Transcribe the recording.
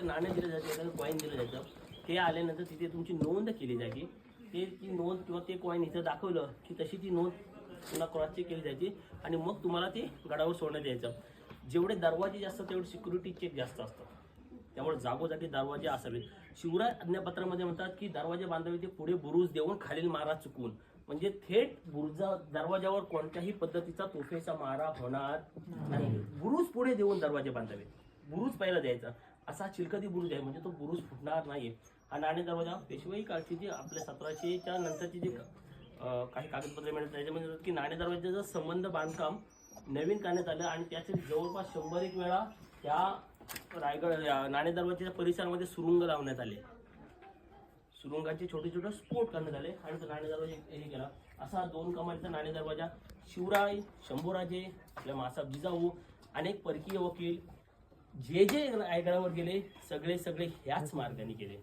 नाणं दिलं जातं, कॉईन दिलं जातं. ते आल्यानंतर तिथे तुमची नोंद केली जायची. ती नोंद किंवा ते कॉईन इथं दाखवलं की तशी ती नोंद पुन्हा क्रॉस चेक केली जायची आणि मग तुम्हाला ते गडावर सोडण्यात यायचं. जेवढे दरवाजे जास्त तेवढे सिक्युरिटी चेक जास्त असतं, त्यामुळे जागोजागी दरवाजे असावेत. शिवराय आज्ञापत्रामध्ये म्हणतात की दरवाजे बांधावे ते पुढे बुरुज देऊन खालील मारा चुकवून, म्हणजे थेट दरवाजावर कोणत्याही पद्धतीचा तोफेचा मारा होणार नाही. बुरुज पुढे देऊन दरवाजे बांधावे, बुरुज पहिला द्यायचा. असा चिलखती बुरुज आहे, म्हणजे तो बुरुज फुटणार नाही. हा नाणे दरवाजा पेशवाई काळची जी आपल्या 1700च्या नंतरची जी काही कागदपत्रे मिळतात त्याच्यामध्ये की नाणे दरवाजाचा संबंध बांधकाम नवीन करण्यात आलं आणि त्याचे जवळपास 100 वेळा त्या रायगड नाणे दरवाजाच्या परिसरामध्ये सुरुंग लावण्यात आले. सुरुंगाचे छोटे छोटे स्फोट करण्यात आले आणि तो नाणे दरवाजा हे केला. असा 2 कमानीचा नाणे दरवाजा शिवराय, शंभूराजे, आपल्या मासाहेब जिजाऊ, अनेक परकीय वकील जे रायगडावर गेले सगळे ह्याच मार्गाने गेले.